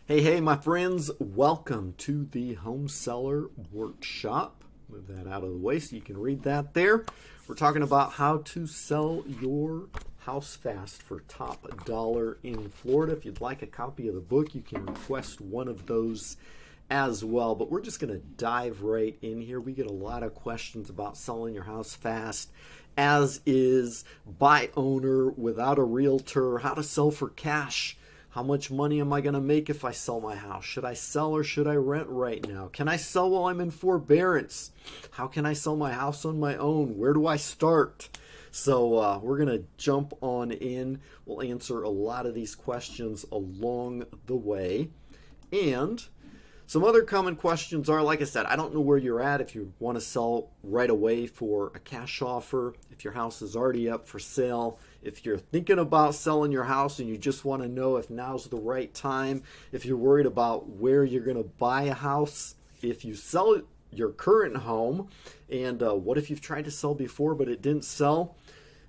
Hey, my friends, welcome to the Home Seller Workshop. Move that out of the way so you can read that there. We're talking about how to sell your house fast for top dollar in Florida. If you'd like a copy of the book, you can request one of those as well. But we're just going to dive right in here. We get a lot of questions about selling your house fast, as is buy owner without a realtor, how to sell for cash. How much money am I going to make if I sell my house? Should I sell or should I rent right now? Can I sell while I'm in forbearance? How can I sell my house on my own? Where do I start? So we're going to jump on in. We'll answer a lot of these questions along the way. And some other common questions are, like I said, I don't know where you're at, if you want to sell right away for a cash offer, if your house is already up for sale, if you're thinking about selling your house and you just want to know if now's the right time, if you're worried about where you're going to buy a house, if you sell your current home, and what if you've tried to sell before but it didn't sell,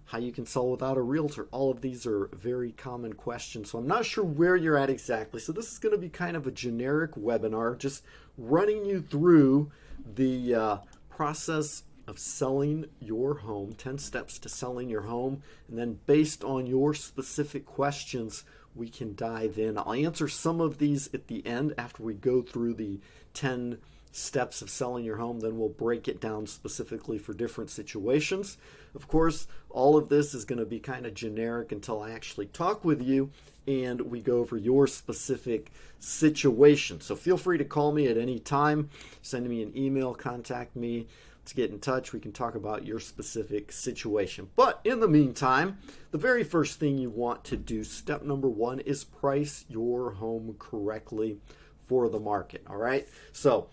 how you can sell without a realtor. All of these are very common questions. So I'm not sure where you're at exactly. So this is going to be kind of a generic webinar, just running you through the process of selling your home, 10 steps to selling your home. And then based on your specific questions, we can dive in. I'll answer some of these at the end after we go through the 10 steps of selling your home. Then we'll break it down specifically for different situations. Of course, all of this is going to be kind of generic until I actually talk with you and we go over your specific situation. So feel free to call me at any time, send me an email, contact me. Let's get in touch. We can talk about your specific situation. But in the meantime, the very first thing you want to do, step number one, is price your home correctly for the market. All right. So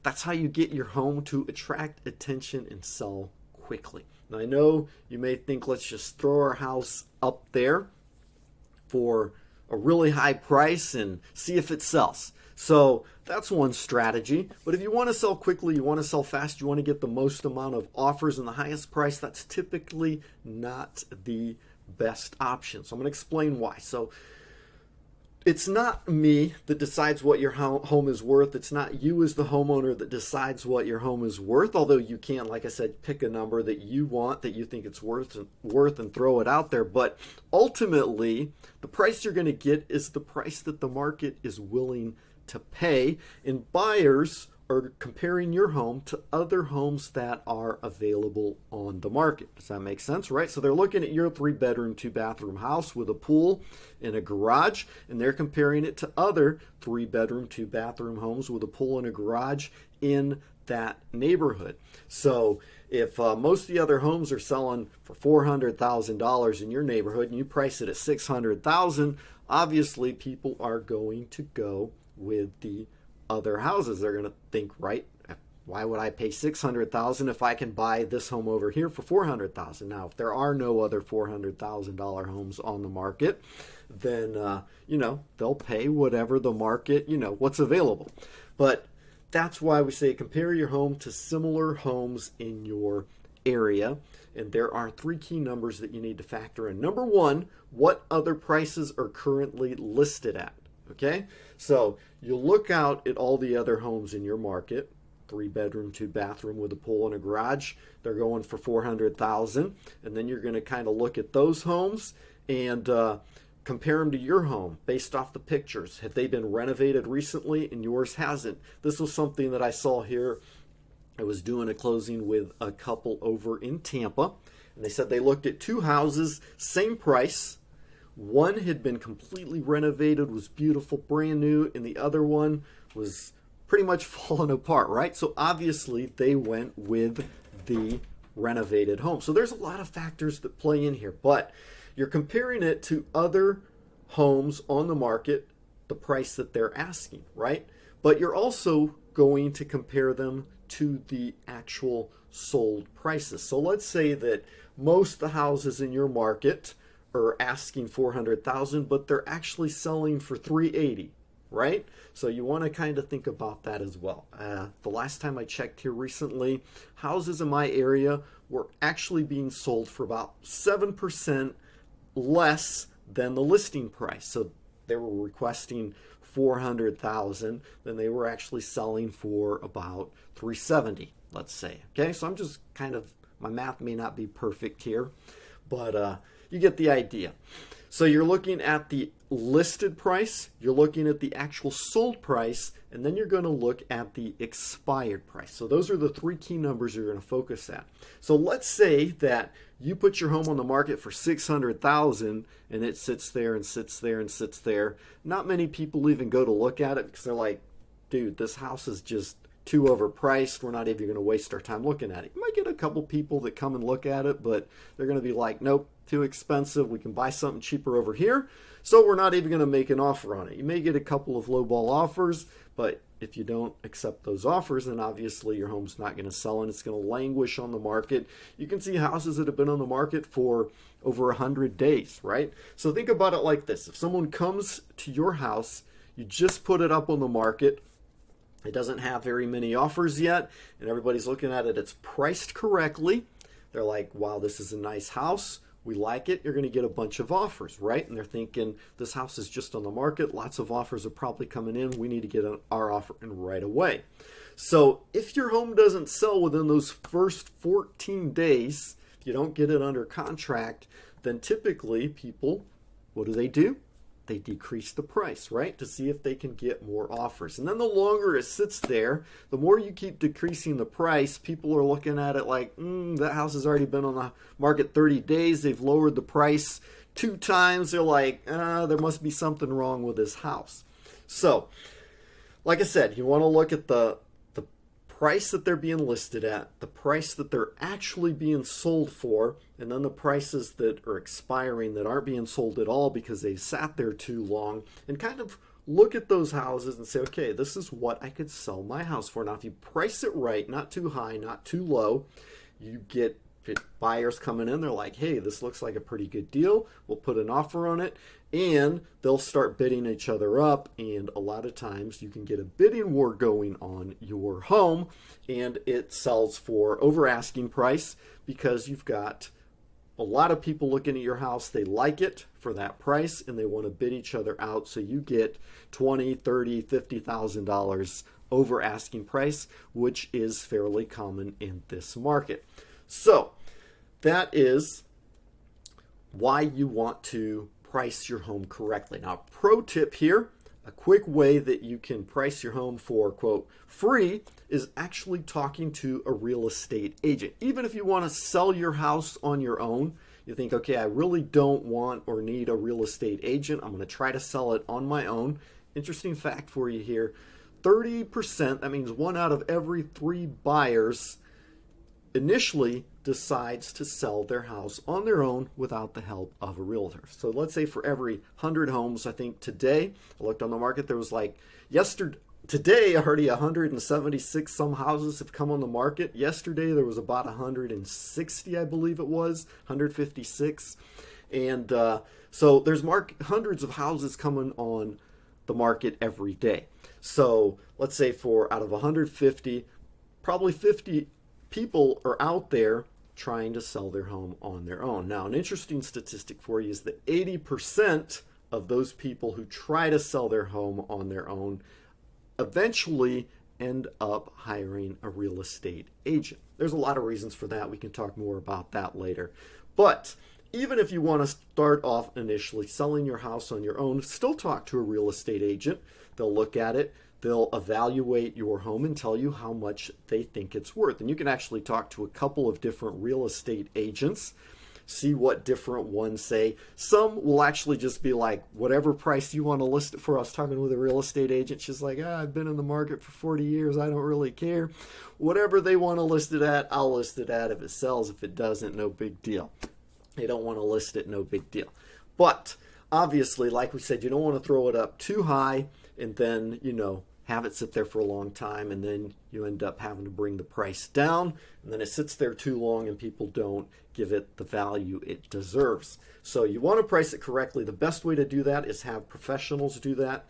that's how you get your home to attract attention and sell quickly. Now, I know you may think, let's just throw our house up there for a really high price and see if it sells. So that's one strategy. But if you want to sell quickly, you want to sell fast, you want to get the most amount of offers and the highest price, that's typically not the best option. So I'm going to explain why. So it's not me that decides what your home is worth. It's not you as the homeowner that decides what your home is worth, although you can, like I said, pick a number that you want, that you think it's worth and throw it out there. But ultimately, the price you're going to get is the price that the market is willing to pay, and buyers are comparing your home to other homes that are available on the market. Does that make sense, right? So they're looking at your 3-bedroom, 2-bathroom house with a pool and a garage, and they're comparing it to other 3-bedroom, 2-bathroom homes with a pool and a garage in that neighborhood. So if most of the other homes are selling for $400,000 in your neighborhood and you price it at $600,000, obviously people are going to go with the other houses. They're going to think, right, why would I pay $600,000 if I can buy this home over here for $400,000? Now, if there are no other $400,000 homes on the market, then they'll pay whatever the market, what's available. But that's why we say compare your home to similar homes in your area. And there are 3 key numbers that you need to factor in. Number one, what other prices are currently listed at? Okay, so you look out at all the other homes in your market, 3-bedroom, 2-bathroom with a pool and a garage. They're going for $400,000, and then you're going to kind of look at those homes and compare them to your home based off the pictures. Have they been renovated recently and yours hasn't? This was something that I saw here. I was doing a closing with a couple over in Tampa, and they said they looked at 2 houses, same price. One had been completely renovated, was beautiful, brand new, and the other one was pretty much falling apart, right? So obviously they went with the renovated home. So there's a lot of factors that play in here, but you're comparing it to other homes on the market, the price that they're asking, right? But you're also going to compare them to the actual sold prices. So let's say that most of the houses in your market are asking $400,000, but they're actually selling for $380,000, right? So you want to kind of think about that as well. The last time I checked here recently, houses in my area were actually being sold for about 7% less than the listing price. So they were requesting 400,000, then they were actually selling for about 370, let's say. Okay, so I'm just kind of, my math may not be perfect here, but you get the idea. So you're looking at the listed price, you're looking at the actual sold price, and then you're going to look at the expired price. So those are the three key numbers you're going to focus at. So let's say that you put your home on the market for 600,000 and it sits there and sits there and sits there. Not many people even go to look at it because they're like, dude, this house is just too overpriced. We're not even going to waste our time looking at it. You might get a couple people that come and look at it, but they're going to be like, nope, too expensive. We can buy something cheaper over here. So we're not even going to make an offer on it. You may get a couple of lowball offers, but if you don't accept those offers, then obviously your home's not going to sell and it's going to languish on the market. You can see houses that have been on the market for over 100 days, right? So think about it like this. If someone comes to your house, you just put it up on the market, it doesn't have very many offers yet, and everybody's looking at it, it's priced correctly. They're like, wow, this is a nice house. We like it. You're going to get a bunch of offers, right? And they're thinking, this house is just on the market. Lots of offers are probably coming in. We need to get our offer in right away. So if your home doesn't sell within those first 14 days, if you don't get it under contract, then typically people, what do? They decrease the price, right? To see if they can get more offers. And then the longer it sits there, the more you keep decreasing the price, people are looking at it like, that house has already been on the market 30 days. They've lowered the price 2 times. They're like, there must be something wrong with this house. So, like I said, you want to look at the price that they're being listed at, the price that they're actually being sold for, and then the prices that are expiring that aren't being sold at all because they sat there too long, and kind of look at those houses and say, okay, this is what I could sell my house for. Now, if you price it right, not too high, not too low, you get buyers coming in. They're like, hey, this looks like a pretty good deal. We'll put an offer on it, and they'll start bidding each other up. And a lot of times you can get a bidding war going on your home, and it sells for over asking price because you've got a lot of people looking at your house. They like it for that price, and they want to bid each other out. So you get $20,000, $30,000, $50,000 over asking price, which is fairly common in this market. So that is why you want to price your home correctly. Now, pro tip here, a quick way that you can price your home for, quote, free is actually talking to a real estate agent. Even if you want to sell your house on your own, you think, okay, I really don't want or need a real estate agent. I'm going to try to sell it on my own. Interesting fact for you here, 30%, that means 1 out of every 3 buyers initially decides to sell their house on their own without the help of a realtor. So let's say for every 100 homes, I think today, I looked on the market, there was like today already 176 some houses have come on the market. Yesterday there was about 160, I believe it was, 156. And so there's hundreds of houses coming on the market every day. So let's say for out of 150, probably 50 people are out there trying to sell their home on their own. Now, an interesting statistic for you is that 80% of those people who try to sell their home on their own eventually end up hiring a real estate agent. There's a lot of reasons for that. We can talk more about that later. But even if you want to start off initially selling your house on your own, still talk to a real estate agent. They'll look at it. They'll evaluate your home and tell you how much they think it's worth. And you can actually talk to a couple of different real estate agents, see what different ones say. Some will actually just be like, whatever price you want to list it for. I was talking with a real estate agent. She's like, I've been in the market for 40 years. I don't really care. Whatever they want to list it at, I'll list it at. If it sells, if it doesn't, no big deal. They don't want to list it, no big deal. But obviously, like we said, you don't want to throw it up too high and then, have it sit there for a long time, and then you end up having to bring the price down, and then it sits there too long and people don't give it the value it deserves. So you want to price it correctly. The best way to do that is have professionals do that.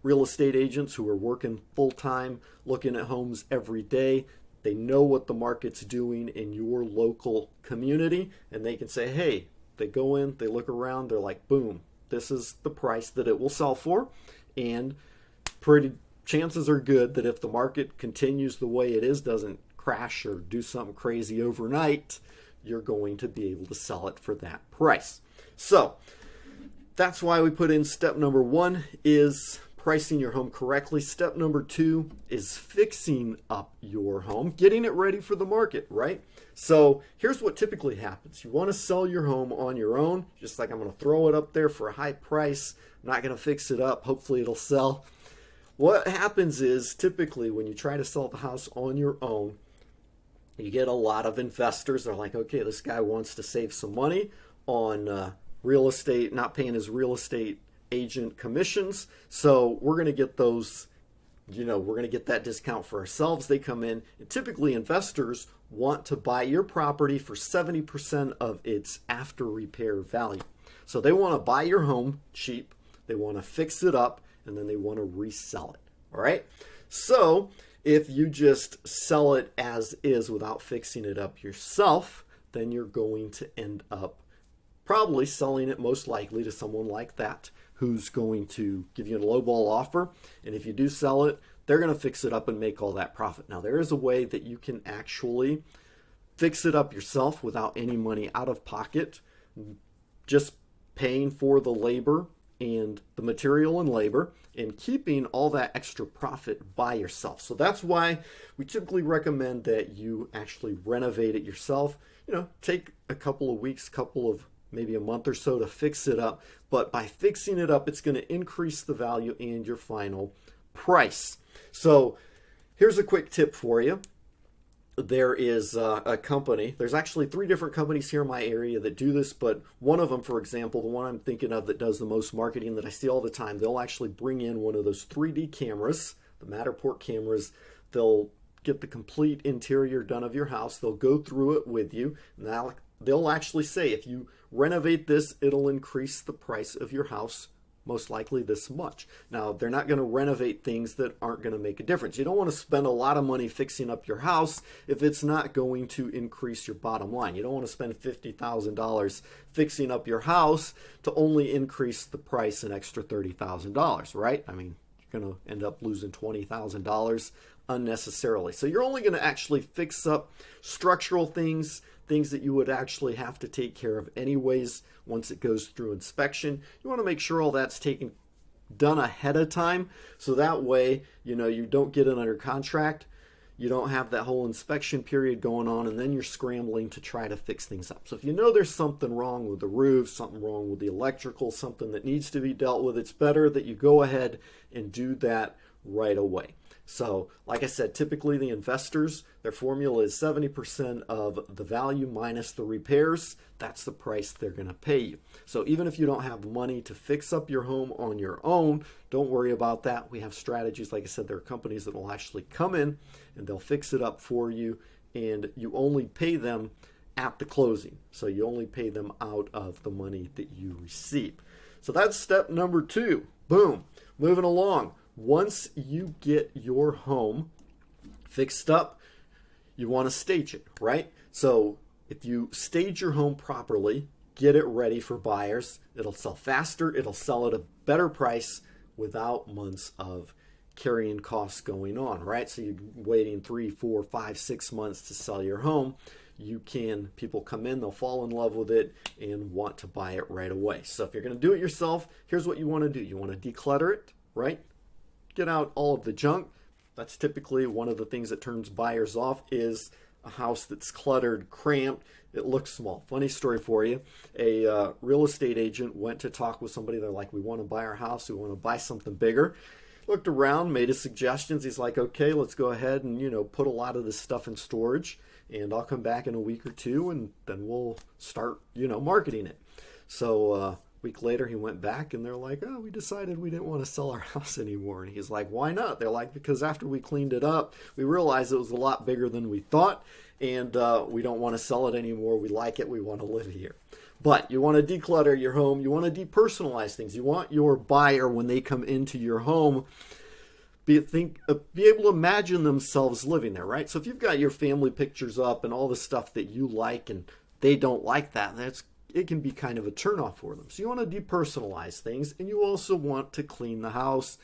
Real estate agents who are working full-time, looking at homes every day. They know what the market's doing in your local community, and they can say, hey, they go in, they look around, they're like, boom, this is the price that it will sell for. And pretty chances are good that if the market continues the way it is, doesn't crash or do something crazy overnight, you're going to be able to sell it for that price. So that's why we put in step number 1 is pricing your home correctly. Step number 2 is fixing up your home, getting it ready for the market, right? So here's what typically happens. You want to sell your home on your own, just like I'm going to throw it up there for a high price. I'm not going to fix it up. Hopefully it'll sell. What happens is typically when you try to sell the house on your own, you get a lot of investors. They're like, okay, this guy wants to save some money on real estate, not paying his real estate agent commissions. So we're going to get those, we're going to get that discount for ourselves. They come in, and typically investors want to buy your property for 70% of its after repair value. So they want to buy your home cheap. They want to fix it up, and then they want to resell it. All right. So if you just sell it as is without fixing it up yourself, then you're going to end up probably selling it most likely to someone like that who's going to give you a lowball offer. And if you do sell it, they're going to fix it up and make all that profit. Now, there is a way that you can actually fix it up yourself without any money out of pocket, just paying for the labor and the material and labor and keeping all that extra profit by yourself. So that's why we typically recommend that you actually renovate it yourself. Take a couple of weeks, maybe a month or so to fix it up. But by fixing it up, it's going to increase the value and your final price. So here's a quick tip for you. There is a company, there's actually 3 different companies here in my area that do this, but one of them, for example, the one I'm thinking of that does the most marketing that I see all the time, they'll actually bring in one of those 3D cameras, the Matterport cameras. They'll get the complete interior done of your house. They'll go through it with you. Now they'll actually say, if you renovate this, it'll increase the price of your house most likely this much. Now, they're not going to renovate things that aren't going to make a difference. You don't want to spend a lot of money fixing up your house if it's not going to increase your bottom line. You don't want to spend $50,000 fixing up your house to only increase the price an extra $30,000, right? I mean, you're going to end up losing $20,000 unnecessarily. So you're only going to actually fix up structural things that you would actually have to take care of anyways once it goes through inspection. You want to make sure all that's done ahead of time, so that way you don't get it under contract, you don't have that whole inspection period going on, and then you're scrambling to try to fix things up. So if you know there's something wrong with the roof, something wrong with the electrical, something that needs to be dealt with, it's better that you go ahead and do that right away. So like I said, typically the investors, their formula is 70% of the value minus the repairs. That's the price they're going to pay you. So even if you don't have money to fix up your home on your own, don't worry about that. We have strategies. Like I said, there are companies that will actually come in and they'll fix it up for you, and you only pay them at the closing. So you only pay them out of the money that you receive. So that's step number 2. Boom. Moving along. Once you get your home fixed up, you want to stage it, right? So if you stage your home properly, get it ready for buyers, it'll sell faster, it'll sell at a better price without months of carrying costs going on, right? So you're waiting 3, 4, 5, 6 months to sell your home. People come in, they'll fall in love with it and want to buy it right away. So if you're going to do it yourself, here's what you want to do. You want to declutter it, right? Get out all of the junk. That's typically one of the things that turns buyers off, is a house that's cluttered, cramped, it looks small. Funny story for you. A real estate agent went to talk with somebody. They're like, we want to buy our house. We want to buy something bigger. Looked around, made his suggestions. He's like, okay, let's go ahead and, put a lot of this stuff in storage, and I'll come back in a week or 2, and then we'll start, marketing it. So, week later he went back and they're like, oh, we decided we didn't want to sell our house anymore. And he's like, why not? They're like, because after we cleaned it up, we realized it was a lot bigger than we thought, and we don't want to sell it anymore. We like it. We want to live here. But you want to declutter your home. You want to depersonalize things. You want your buyer, when they come into your home, be able to imagine themselves living there, right? So if you've got your family pictures up and all the stuff that you like and they don't like that, that's it can be kind of a turnoff for them. So you want to depersonalize things, and you also want to clean the house,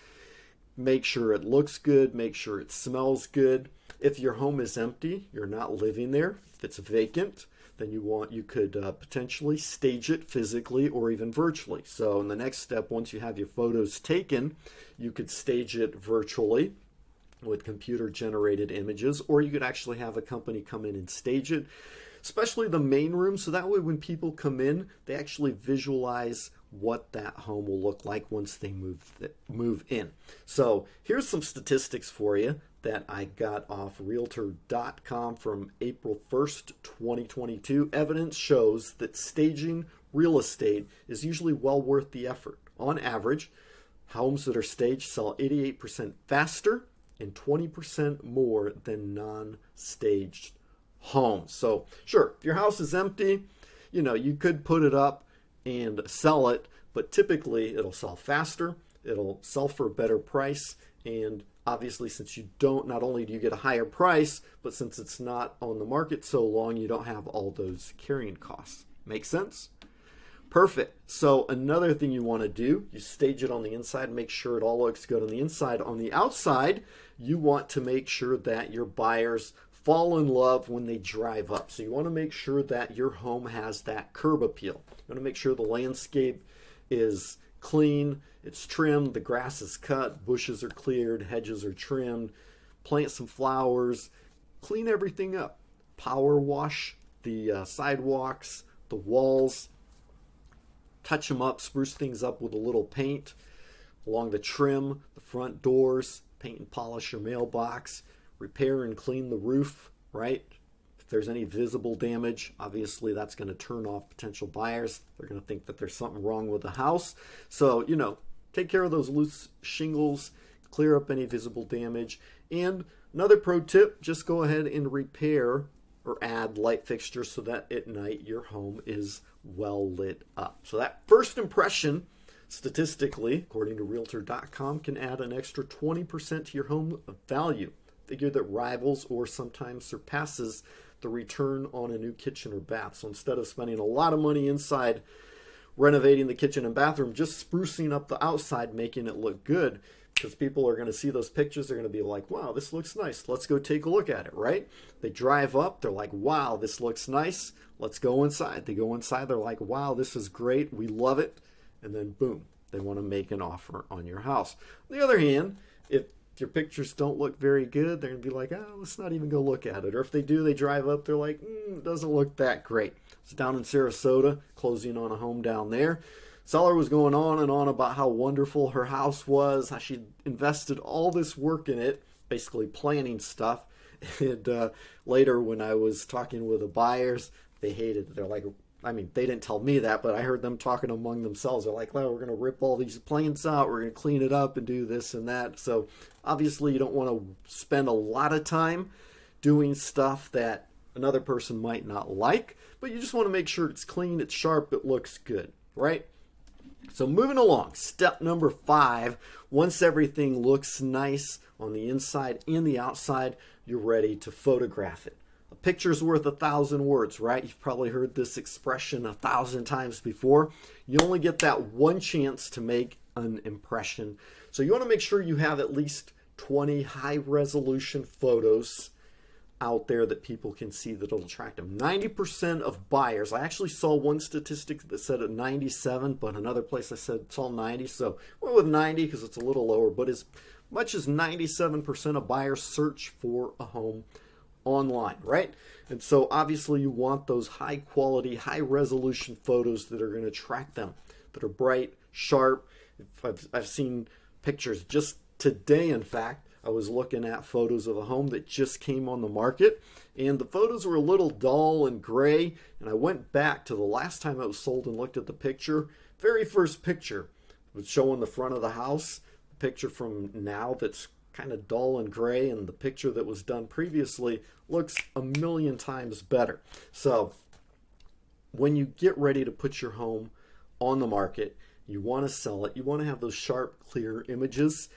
make sure it looks good, make sure it smells good. If your home is empty, you're not living there, if it's vacant, then you could potentially stage it physically or even virtually. So in the next step, once you have your photos taken, you could stage it virtually with computer generated images, or you could actually have a company come in and stage it, especially the main room, so that way when people come in, they actually visualize what that home will look like once they move in. So here's some statistics for you that I got off realtor.com from April 1st, 2022. Evidence shows that staging real estate is usually well worth the effort. On average, homes that are staged sell 88% faster and 20% more than non-staged homes. So sure, if your house is empty, you could put it up and sell it, but typically it'll sell faster, it'll sell for a better price, and obviously since you don't, not only do you get a higher price, but since it's not on the market so long, you don't have all those carrying costs. Make sense? Perfect. So another thing you want to do, you stage it on the inside, make sure it all looks good on the inside. On the outside, you want to make sure that your buyers fall in love when they drive up. So you want to make sure that your home has that curb appeal. You want to make sure the landscape is clean, it's trimmed, the grass is cut, bushes are cleared, hedges are trimmed, plant some flowers, clean everything up. Power wash the sidewalks, the walls, touch them up, spruce things up with a little paint along the trim, the front doors, paint and polish your mailbox, repair and clean the roof, right? If there's any visible damage, obviously that's going to turn off potential buyers. They're going to think that there's something wrong with the house. So, take care of those loose shingles, clear up any visible damage. And another pro tip, just go ahead and repair or add light fixtures so that at night your home is well lit up. So that first impression, statistically, according to realtor.com, can add an extra 20% to your home value. Figure that rivals or sometimes surpasses the return on a new kitchen or bath. So instead of spending a lot of money inside renovating the kitchen and bathroom, just sprucing up the outside, making it look good, because people are going to see those pictures, they're going to be like, wow, this looks nice, let's go take a look at it, right? They drive up, they're like, wow, this looks nice, let's go inside. They go inside, they're like, wow, this is great, we love it, and then boom, they want to make an offer on your house. On the other hand, if your pictures don't look very good, they're going to be like, oh, let's not even go look at it. Or if they do, they drive up, they're like, it doesn't look that great. It's down in Sarasota, closing on a home down there. Seller was going on and on about how wonderful her house was, how she invested all this work in it, basically planning stuff. And later when I was talking with the buyers, they hated it. They're like, they didn't tell me that, but I heard them talking among themselves. They're like, well, we're going to rip all these plants out. We're going to clean it up and do this and that. So obviously you don't want to spend a lot of time doing stuff that another person might not like, but you just want to make sure it's clean, it's sharp, it looks good, right? So moving along, step number 5, once everything looks nice on the inside and the outside, you're ready to photograph it. A picture's worth 1,000 words, right? You've probably heard this expression 1,000 times before. You only get that one chance to make an impression. So you want to make sure you have at least 20 high-resolution photos out there that people can see that'll attract them. 90% of buyers, I actually saw one statistic that said at 97, but another place I said it's all 90, so went with 90 because it's a little lower, but as much as 97% of buyers search for a home online, right? And so obviously you want those high quality, high resolution photos that are going to attract them, that are bright, sharp. I've seen pictures just today, in fact. I was looking at photos of a home that just came on the market, and the photos were a little dull and gray, and I went back to the last time it was sold and looked at the picture. Very first picture was showing the front of the house. The picture from now that's kind of dull and gray, and the picture that was done previously looks a million times better. So when you get ready to put your home on the market, you want to sell it, you want to have those sharp, clear images.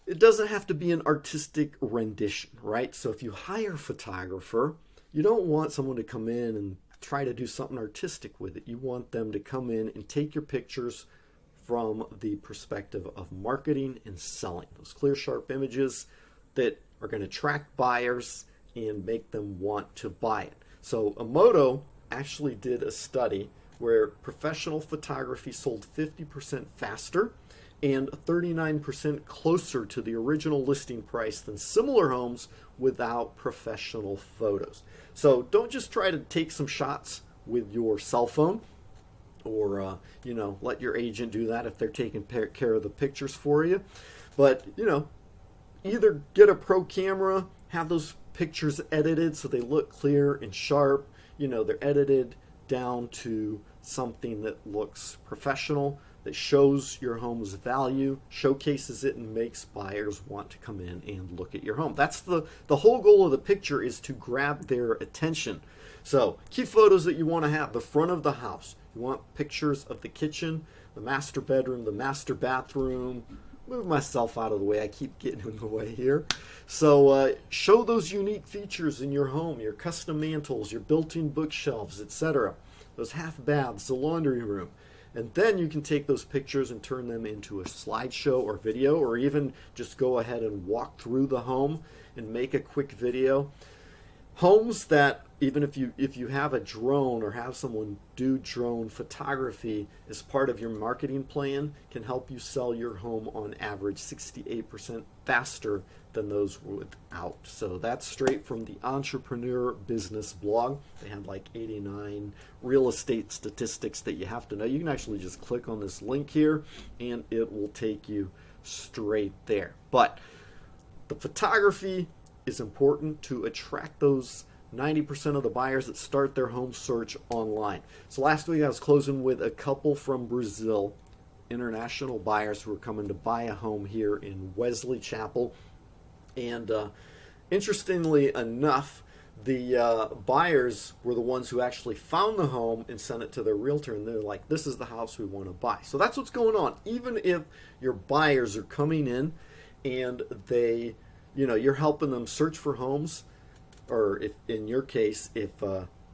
It doesn't have to be an artistic rendition, right? So if you hire a photographer, you don't want someone to come in and try to do something artistic with it. You want them to come in and take your pictures from the perspective of marketing and selling. Those clear, sharp images that are going to attract buyers and make them want to buy it. So Emoto actually did a study where professional photography sold 50% faster and 39% closer to the original listing price than similar homes without professional photos. So don't just try to take some shots with your cell phone, or let your agent do that if they're taking care of the pictures for you. But either get a pro camera, have those pictures edited so they look clear and sharp. They're edited down to something that looks professional, that shows your home's value, showcases it, and makes buyers want to come in and look at your home. That's the whole goal of the picture, is to grab their attention. So key photos that you want to have: the front of the house. You want pictures of the kitchen, the master bedroom, the master bathroom. Move myself out of the way. I keep getting in the way here. So show those unique features in your home, your custom mantles, your built-in bookshelves, etc. Those half baths, the laundry room. And then you can take those pictures and turn them into a slideshow or video, or even just go ahead and walk through the home and make a quick video. Homes that, even if you have a drone or have someone do drone photography as part of your marketing plan, can help you sell your home on average 68% faster than those without. So that's straight from the Entrepreneur Business blog. They have like 89 real estate statistics that you have to know. You can actually just click on this link here and it will take you straight there. But the photography is important to attract those 90% of the buyers that start their home search online. So last week I was closing with a couple from Brazil, international buyers who are coming to buy a home here in Wesley Chapel. And interestingly enough, the buyers were the ones who actually found the home and sent it to their realtor, and they're like, this is the house we want to buy. So that's what's going on. Even if your buyers are coming in and they, you're helping them search for homes, or if in your case, if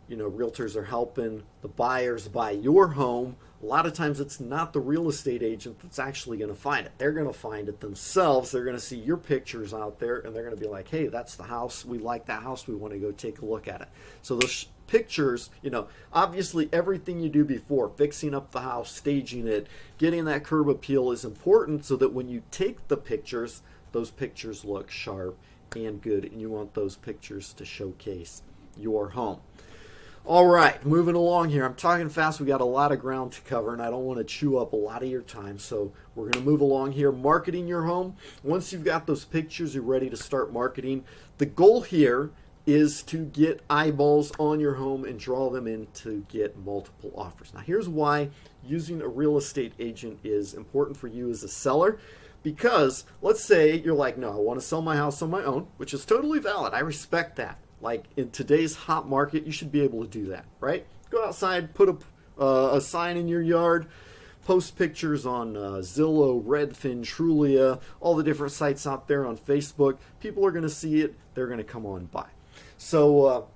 realtors are helping the buyers buy your home, a lot of times it's not the real estate agent that's actually going to find it. They're going to find it themselves. They're going to see your pictures out there, and they're going to be like, hey, that's the house. We like that house. We want to go take a look at it. So those pictures, obviously everything you do before, fixing up the house, staging it, getting that curb appeal is important, so that when you take the pictures, those pictures look sharp and good, and you want those pictures to showcase your home. All right, moving along here. I'm talking fast. We got a lot of ground to cover, and I don't want to chew up a lot of your time, so we're going to move along here. Marketing your home. Once you've got those pictures, you're ready to start marketing. The goal here is to get eyeballs on your home and draw them in to get multiple offers. Now, here's why using a real estate agent is important for you as a seller. Because let's say you're like, no, I want to sell my house on my own, which is totally valid. I respect that. Like in today's hot market, you should be able to do that, right? Go outside, put a sign in your yard, post pictures on Zillow, Redfin, Trulia, all the different sites out there on Facebook. People are going to see it. They're going to come on by. So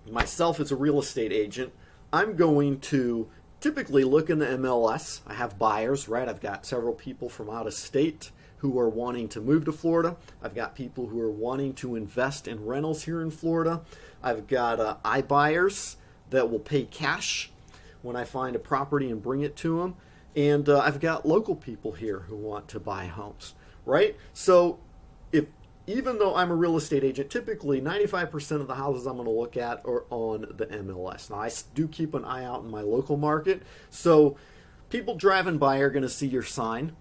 myself as a real estate agent, I'm going to typically look in the MLS. I have buyers, right? I've got several people from out of state who are wanting to move to Florida. I've got people who are wanting to invest in rentals here in Florida. I've got iBuyers that will pay cash when I find a property and bring it to them. And I've got local people here who want to buy homes, right? So even though I'm a real estate agent, typically 95% of the houses I'm going to look at are on the MLS. Now, I do keep an eye out in my local market. So people driving by are going to see your sign.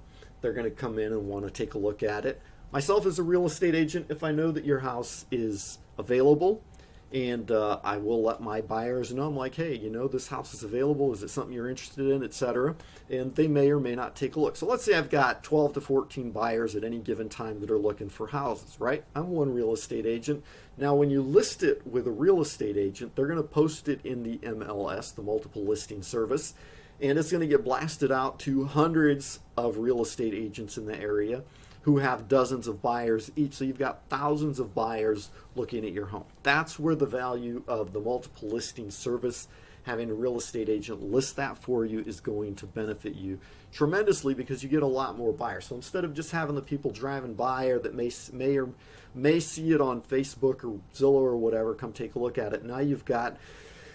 They're going to come in and want to take a look at it. Myself as a real estate agent, if I know that your house is available, and I will let my buyers know, I'm like, hey, this house is available. Is it something you're interested in, etc.? And they may or may not take a look. So let's say I've got 12 to 14 buyers at any given time that are looking for houses, right? I'm one real estate agent. Now, when you list it with a real estate agent, they're going to post it in the MLS, the multiple listing service, and it's going to get blasted out to hundreds of real estate agents in the area who who have dozens of buyers each. So you've got thousands of buyers looking at your home. That's where the value of the multiple listing service, having a real estate agent list that for you, is going to benefit you tremendously, because you get a lot more buyers. So instead of just having the people driving by or that may see it on Facebook or Zillow or whatever, come take a look at it, now you've got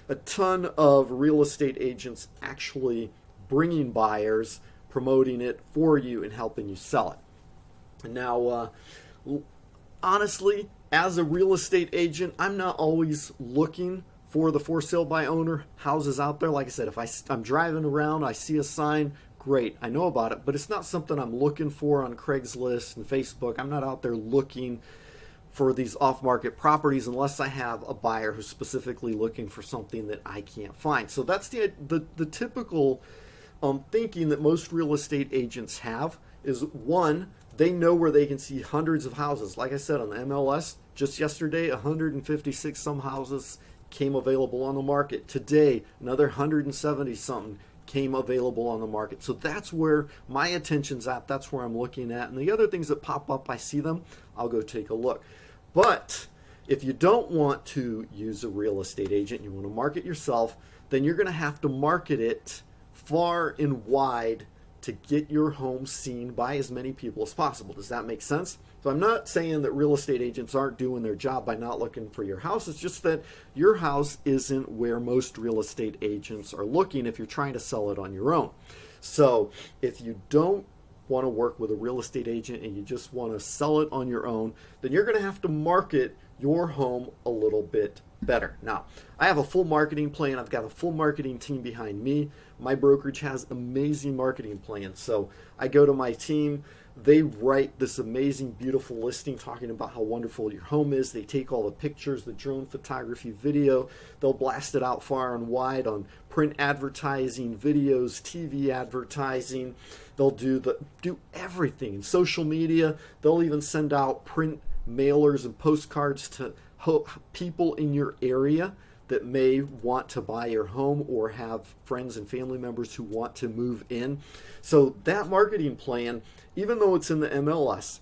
a ton of real estate agents actually bringing buyers, promoting it for you, and helping you sell it. And now, honestly, as a real estate agent, I'm not always looking for the for sale by owner houses out there. Like I said, if I'm driving around, I see a sign, great, I know about it, but it's not something I'm looking for on Craigslist and Facebook. I'm not out there looking for these off-market properties unless I have a buyer who's specifically looking for something that I can't find. So that's the typical thinking that most real estate agents have is, one, they know where they can see hundreds of houses. Like I said, on the MLS, just yesterday, 156 some houses came available on the market. Today, another 170 something came available on the market. So that's where my attention's at. That's where I'm looking at. And the other things that pop up, I see them, I'll go take a look. But if you don't want to use a real estate agent, you want to market yourself, then you're going to have to market it far and wide to get your home seen by as many people as possible. Does that make sense? So I'm not saying that real estate agents aren't doing their job by not looking for your house. It's just that your house isn't where most real estate agents are looking if you're trying to sell it on your own. So if you don't want to work with a real estate agent and you just want to sell it on your own, then you're going to have to market your home a little bit better. Now, I have a full marketing plan. I've got a full marketing team behind me. My brokerage has amazing marketing plans. So I go to my team. They write this amazing, beautiful listing talking about how wonderful your home is. They take all the pictures, the drone photography, video. They'll blast it out far and wide on print advertising, videos, TV advertising. They'll do everything. Social media. They'll even send out print mailers and postcards to people in your area that may want to buy your home or have friends and family members who want to move in. So that marketing plan, even though it's in the MLS,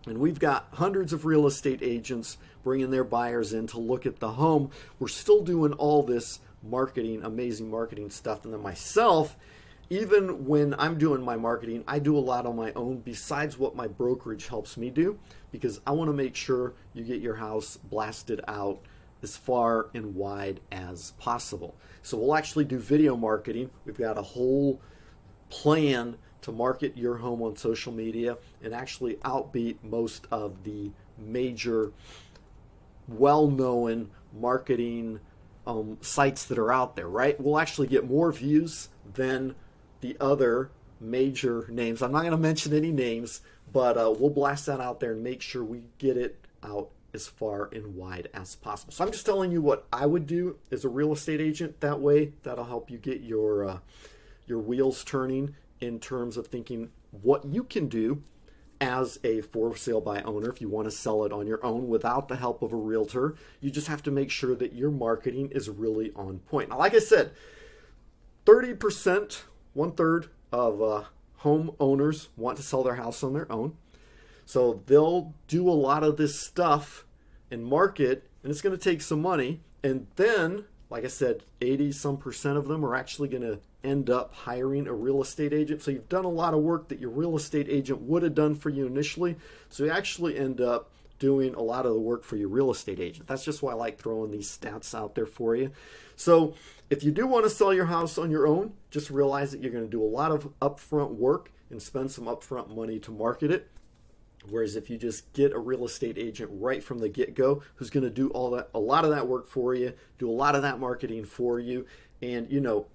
and we've got hundreds of real estate agents bringing their buyers in to look at the home, we're still doing all this marketing, amazing marketing stuff. And then myself, even when I'm doing my marketing, I do a lot on my own besides what my brokerage helps me do, because I want to make sure you get your house blasted out as far and wide as possible. So we'll actually do video marketing. We've got a whole plan to market your home on social media and actually outbeat most of the major well-known marketing sites that are out there, right? We'll actually get more views than the other major names. I'm not going to mention any names, but we'll blast that out there and make sure we get it out as far and wide as possible. So I'm just telling you what I would do as a real estate agent. That way, that'll help you get your wheels turning in terms of thinking what you can do as a for sale by owner if you want to sell it on your own without the help of a realtor. You just have to make sure that your marketing is really on point. Now, like I said, 30%, 1/3 of homeowners want to sell their house on their own. So they'll do a lot of this stuff and market, and it's going to take some money. And then, like I said, 80% of them are actually going to end up hiring a real estate agent. So you've done a lot of work that your real estate agent would have done for you initially. So you actually end up doing a lot of the work for your real estate agent. That's just why I like throwing these stats out there for you. So if you do want to sell your house on your own, just realize that you're going to do a lot of upfront work and spend some upfront money to market it. Whereas if you just get a real estate agent right from the get-go who's going to do a lot of that work for you, do a lot of that marketing for you. And,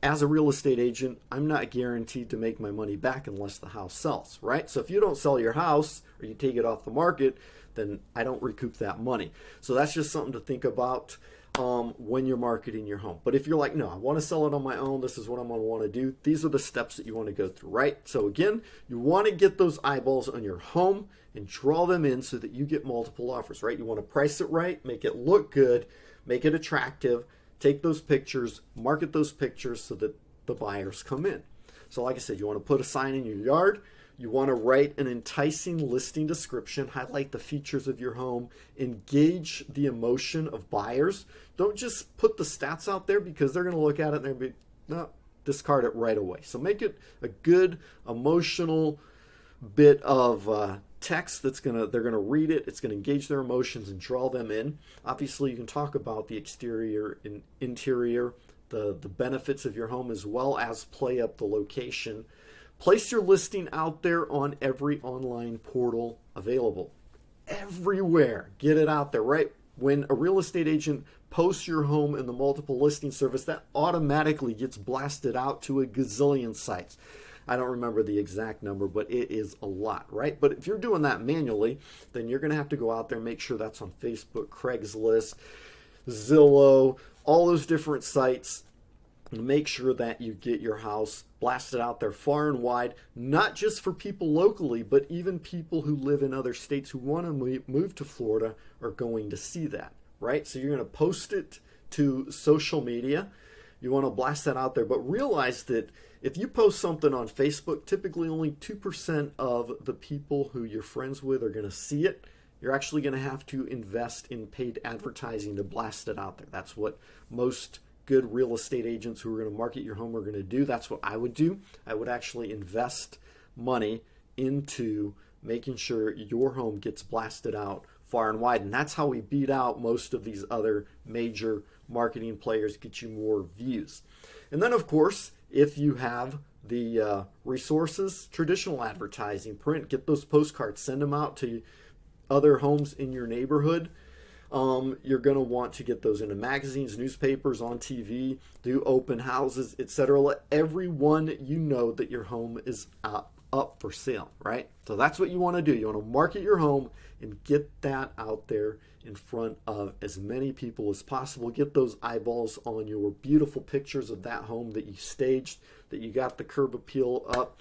as a real estate agent, I'm not guaranteed to make my money back unless the house sells, right? So if you don't sell your house or you take it off the market, then I don't recoup that money. So that's just something to think about when you're marketing your home. But if you're like, no, I want to sell it on my own, this is what I'm going to want to do, these are the steps that you want to go through, right? So again, you want to get those eyeballs on your home and draw them in so that you get multiple offers, right? You want to price it right, make it look good, make it attractive, take those pictures, market those pictures so that the buyers come in. So like I said, you want to put a sign in your yard, You want to write an enticing listing description, highlight the features of your home, engage the emotion of buyers. Don't just put the stats out there because they're going to look at it and they're going to be, no, discard it right away. So make it a good emotional bit of text they're going to read it. It's going to engage their emotions and draw them in. Obviously, you can talk about the exterior and interior, the benefits of your home, as well as play up the location. Place your listing out there on every online portal available. Everywhere. Get it out there, right? When a real estate agent posts your home in the multiple listing service, that automatically gets blasted out to a gazillion sites. I don't remember the exact number, but it is a lot, right? But if you're doing that manually, then you're going to have to go out there and make sure that's on Facebook, Craigslist, Zillow, all those different sites. Make sure that you get your house blasted out there far and wide, not just for people locally, but even people who live in other states who want to move to Florida are going to see that, right? So you're going to post it to social media. You want to blast that out there, but realize that if you post something on Facebook, typically only 2% of the people who you're friends with are going to see it. You're actually going to have to invest in paid advertising to blast it out there. That's what most good real estate agents who are going to market your home are going to do. That's what I would do. I would actually invest money into making sure your home gets blasted out far and wide. And that's how we beat out most of these other major marketing players, get you more views. And then, of course, if you have the resources, traditional advertising, print, get those postcards, send them out to other homes in your neighborhood. You're going to want to get those into magazines, newspapers, on TV, do open houses, etc. Let everyone you know that your home is up for sale, right? So that's what you want to do. You want to market your home and get that out there in front of as many people as possible. Get those eyeballs on your beautiful pictures of that home that you staged, that you got the curb appeal up.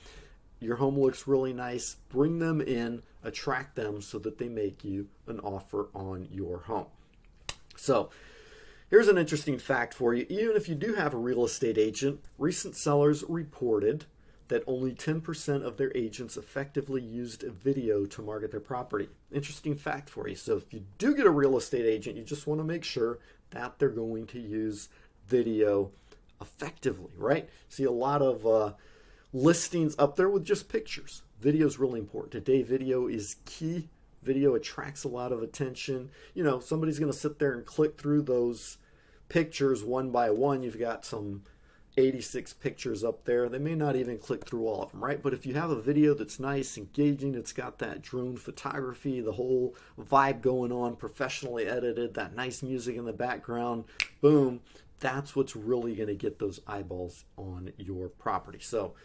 Your home looks really nice. Bring them in, attract them so that they make you an offer on your home. So here's an interesting fact for you. Even if you do have a real estate agent, recent sellers reported that only 10% of their agents effectively used video to market their property. Interesting fact for you. So if you do get a real estate agent, you just want to make sure that they're going to use video effectively, right? See a lot of listings up there with just pictures. Video is really important. Today, video is key. Video attracts a lot of attention. You know, somebody's going to sit there and click through those pictures one by one. You've got some 86 pictures up there. They may not even click through all of them, right? But if you have a video that's nice, engaging, it's got that drone photography, the whole vibe going on, professionally edited, that nice music in the background, boom, that's what's really going to get those eyeballs on your property. So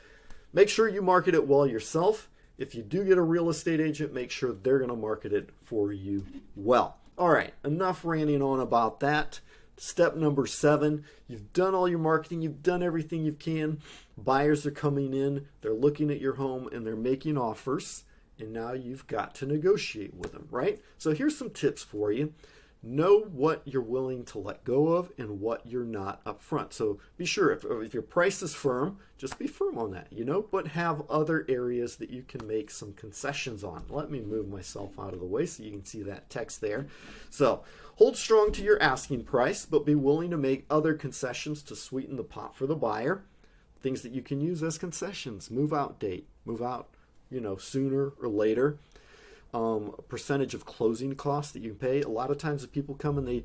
make sure you market it well yourself. If you do get a real estate agent, make sure they're going to market it for you well. All right, enough ranting on about that. Step number 7, you've done all your marketing, you've done everything you can. Buyers are coming in, they're looking at your home and they're making offers, and now you've got to negotiate with them, right? So here's some tips for you. Know what you're willing to let go of and what you're not up front. So be sure if your price is firm, just be firm on that, you know, but have other areas that you can make some concessions on. Let me move myself out of the way so you can see that text there. So hold strong to your asking price, but be willing to make other concessions to sweeten the pot for the buyer. Things that you can use as concessions: move out date, move out, you know, sooner or later. A percentage of closing costs that you can pay. A lot of times if people come and they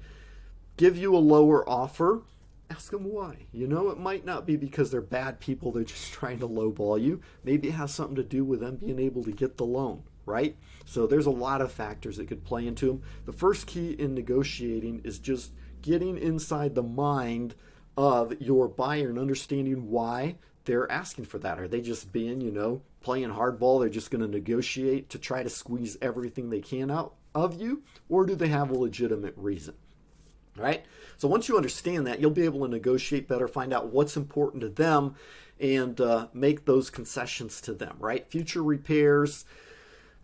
give you a lower offer, ask them why. You know, it might not be because they're bad people, they're just trying to lowball you. Maybe it has something to do with them being able to get the loan, right? So there's a lot of factors that could play into them. The first key in negotiating is just getting inside the mind of your buyer and understanding why they're asking for that. Are they just being, you know, playing hardball? They're just going to negotiate to try to squeeze everything they can out of you? Or do they have a legitimate reason? Right? So once you understand that, you'll be able to negotiate better, find out what's important to them, and make those concessions to them, right? Future repairs,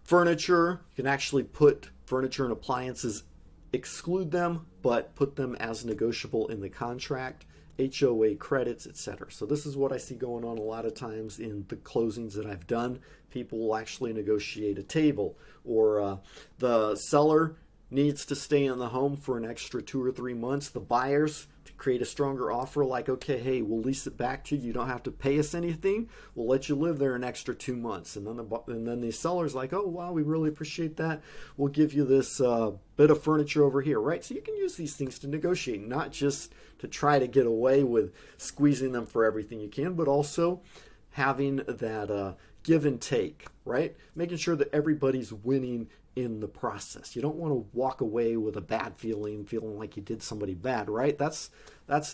furniture, you can actually put furniture and appliances, exclude them, but put them as negotiable in the contract. HOA credits, etc. So this is what I see going on a lot of times in the closings that I've done. People will actually negotiate a table, or the seller needs to stay in the home for an extra 2 or 3 months. The buyers to create a stronger offer, like, okay, hey, we'll lease it back to you. You don't have to pay us anything. We'll let you live there an extra 2 months. And then the seller's like, oh, wow, we really appreciate that. We'll give you this bit of furniture over here, right? So you can use these things to negotiate, not just to try to get away with squeezing them for everything you can, but also having that give and take, right? Making sure that everybody's winning in the process. You don't want to walk away with a bad feeling like you did somebody bad, right? That's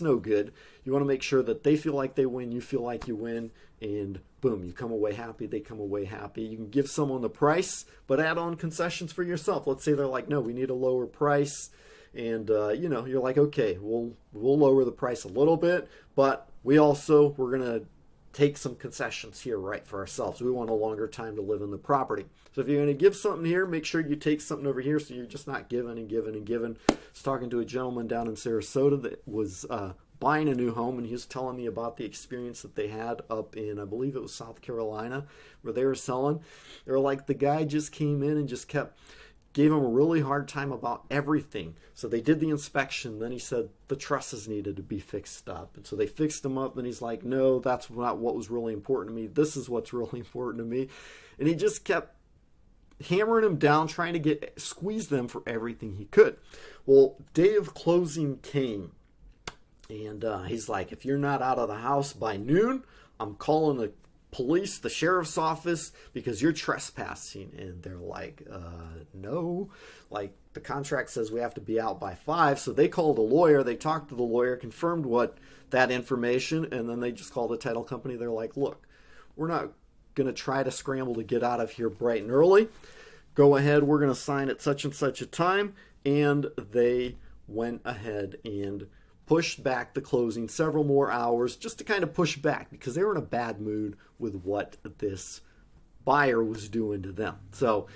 no good. You want to make sure that they feel like they win, you feel like you win, and boom, you come away happy, they come away happy. You can give someone the price, but add on concessions for yourself. Let's say they're like, no, we need a lower price, and you're like, okay, we'll lower the price a little bit, but we're gonna take some concessions here, right, for ourselves. We want a longer time to live in the property. So if you're going to give something here, make sure you take something over here, so you're just not giving and giving and giving. I was talking to a gentleman down in Sarasota that was buying a new home, and he was telling me about the experience that they had up in, I believe it was South Carolina, where they were selling. They were like, the guy just came in and just gave him a really hard time about everything. So they did the inspection. Then he said the trusses needed to be fixed up. And so they fixed them up. And he's like, no, that's not what was really important to me. This is what's really important to me. And he just kept hammering them down, trying to squeeze them for everything he could. Well, day of closing came. And he's like, if you're not out of the house by noon, I'm calling the police, the sheriff's office, because you're trespassing. And they're like, no, like the contract says we have to be out by 5. So they called a lawyer, they talked to the lawyer, confirmed that information, and then they just called the title company. They're like, look, we're not going to try to scramble to get out of here bright and early. Go ahead, we're going to sign at such and such a time. And they went ahead and pushed back the closing several more hours, just to kind of push back, because they were in a bad mood with what this buyer was doing to them. So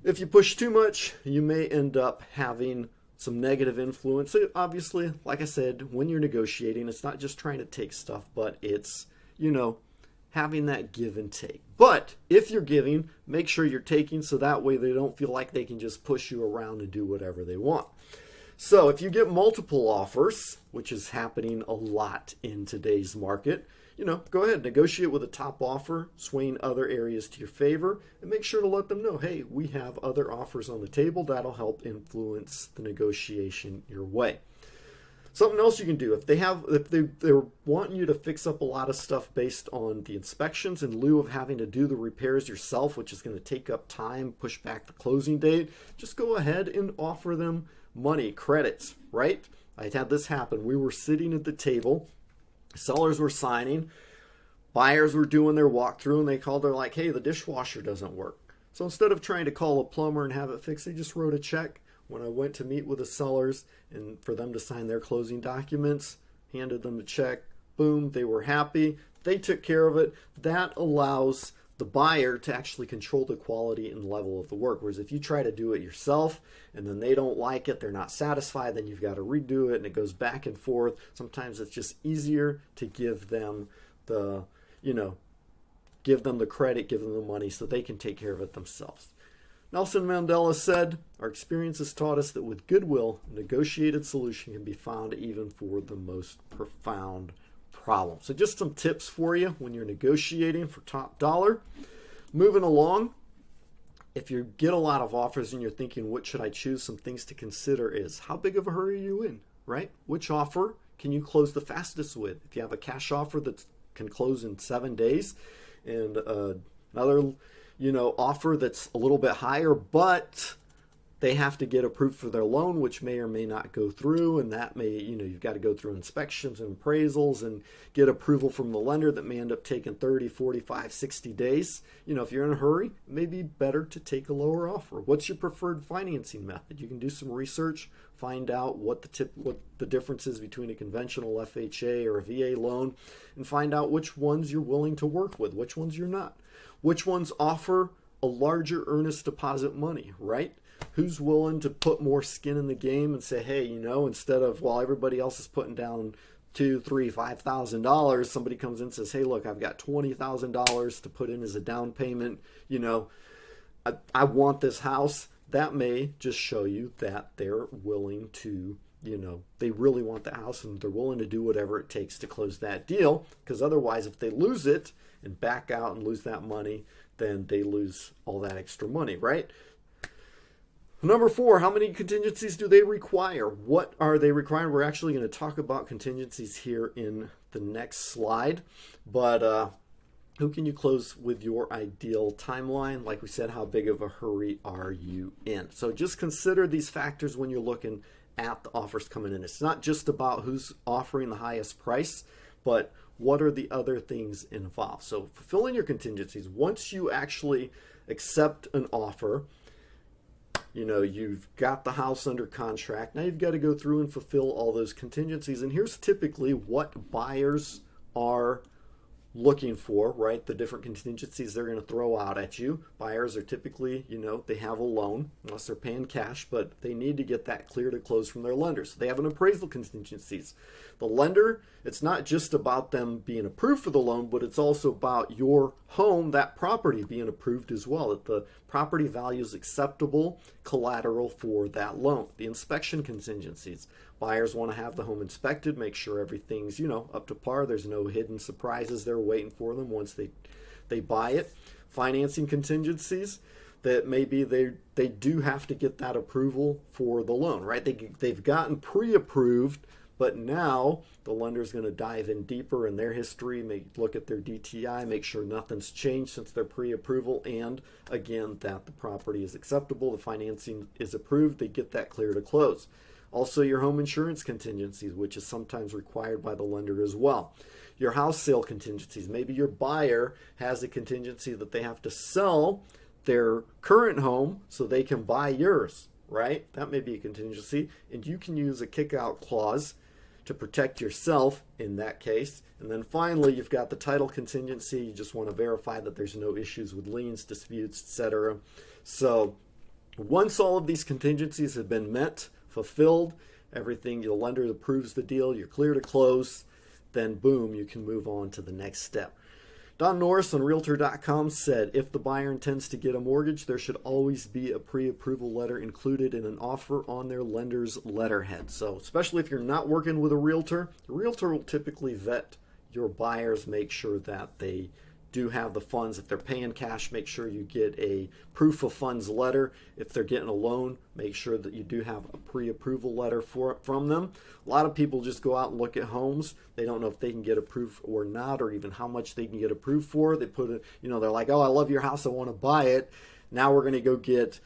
if you push too much, you may end up having some negative influence. So obviously, like I said, when you're negotiating, it's not just trying to take stuff, but it's, having that give and take. But if you're giving, make sure you're taking, so that way they don't feel like they can just push you around and do whatever they want. So if you get multiple offers, which is happening a lot in today's market, go ahead, negotiate with a top offer, swing other areas to your favor, and make sure to let them know, hey, we have other offers on the table. That'll help influence the negotiation your way. Something else you can do, if they're wanting you to fix up a lot of stuff based on the inspections in lieu of having to do the repairs yourself, which is going to take up time, push back the closing date, just go ahead and offer them money, credits, right? I had this happen. We were sitting at the table, sellers were signing, buyers were doing their walkthrough, and they're like, hey, the dishwasher doesn't work. So instead of trying to call a plumber and have it fixed, they just wrote a check. When I went to meet with the sellers and for them to sign their closing documents, handed them the check, boom, they were happy. They took care of it. That allows the buyer to actually control the quality and level of the work. Whereas if you try to do it yourself and then they don't like it, they're not satisfied, then you've got to redo it and it goes back and forth. Sometimes it's just easier to give them the credit, give them the money so they can take care of it themselves. Nelson Mandela said, our experience has taught us that with goodwill, a negotiated solution can be found even for the most profound problem. So just some tips for you when you're negotiating for top dollar. Moving along, if you get a lot of offers and you're thinking, what should I choose? Some things to consider is, how big of a hurry are you in, right? Which offer can you close the fastest with? If you have a cash offer that can close in 7 days and another offer that's a little bit higher, but they have to get approved for their loan, which may or may not go through, and that may, you've got to go through inspections and appraisals and get approval from the lender that may end up taking 30, 45, 60 days. If you're in a hurry, it may be better to take a lower offer. What's your preferred financing method? You can do some research, find out what the difference is between a conventional FHA or a VA loan, and find out which ones you're willing to work with, which ones you're not. Which ones offer a larger earnest deposit money, right? Who's willing to put more skin in the game and say, hey, instead of, while everybody else is putting down $2,000, $3,000, $5,000, somebody comes in and says, hey, look, I've got $20,000 to put in as a down payment. I want this house. That may just show you that they're willing to, they really want the house and they're willing to do whatever it takes to close that deal. Because otherwise, if they lose it and back out and lose that money, then they lose all that extra money, right? Number 4, how many contingencies do they require? What are they requiring? We're actually going to talk about contingencies here in the next slide. But who can you close with your ideal timeline? Like we said, how big of a hurry are you in? So just consider these factors when you're looking at the offers coming in. It's not just about who's offering the highest price, but what are the other things involved? So fulfilling your contingencies. Once you actually accept an offer, you've got the house under contract. Now you've got to go through and fulfill all those contingencies. And here's typically what buyers are looking for, right? The different contingencies they're going to throw out at you. Buyers are typically, they have a loan, unless they're paying cash, but they need to get that clear to close from their lenders. So they have an appraisal contingencies. The lender, it's not just about them being approved for the loan, but it's also about your home, that property being approved as well, that the property value is acceptable collateral for that loan. The inspection contingencies. Buyers want to have the home inspected, make sure everything's, up to par. There's no hidden surprises there waiting for them once they buy it. Financing contingencies, that maybe they do have to get that approval for the loan, right? They've gotten pre-approved, but now the lender's going to dive in deeper in their history, look at their DTI, make sure nothing's changed since their pre-approval, and again, that the property is acceptable, the financing is approved, they get that clear to close. Also, your home insurance contingencies, which is sometimes required by the lender as well. Your house sale contingencies. Maybe your buyer has a contingency that they have to sell their current home so they can buy yours, right? That may be a contingency. And you can use a kick-out clause to protect yourself in that case. And then finally, you've got the title contingency. You just want to verify that there's no issues with liens, disputes, etc. So once all of these contingencies have been met, fulfilled, everything, the lender approves the deal, you're clear to close, then boom, you can move on to the next step. Don Norris on Realtor.com said, if the buyer intends to get a mortgage, there should always be a pre-approval letter included in an offer on their lender's letterhead. So especially if you're not working with a realtor, the realtor will typically vet your buyers, make sure that they do have the funds. If they're paying cash, make sure you get a proof of funds letter. If they're getting a loan, make sure that you do have a pre-approval letter from them. A lot of people just go out and look at homes. They don't know if they can get approved or not, or even how much they can get approved for. They put it, they're like, oh, I love your house, I want to buy it. Now we're going to go get